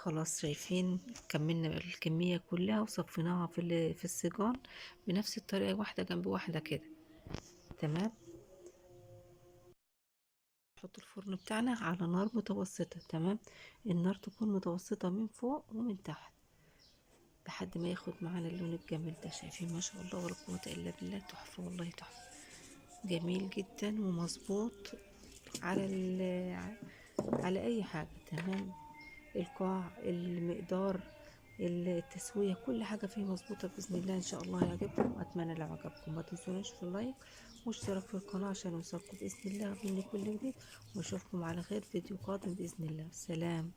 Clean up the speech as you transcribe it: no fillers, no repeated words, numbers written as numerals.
خلاص شايفين كملنا الكمية كلها وصفيناها في السيجان بنفس الطريقة، واحدة جنب واحدة كده. تمام. نحط الفرن بتاعنا على نار متوسطة. تمام. النار تكون متوسطة من فوق ومن تحت لحد ما ياخد معانا اللون الجميل ده. شايفين ما شاء الله ولا قوة الا بالله، تحفة والله تحفة، جميل جدا ومظبوط على على اي حاجة. تمام. القاع، المقدار، التسوية، كل حاجة فيه مظبوطة بإذن الله. إن شاء الله يعجبكم. أتمنى لو عجبكم ما تنسوناش في اللايك واشتراك في القناة عشان يوصلكم بإذن الله مني كل جديد، وأشوفكم على خير فيديو قادم بإذن الله. سلام.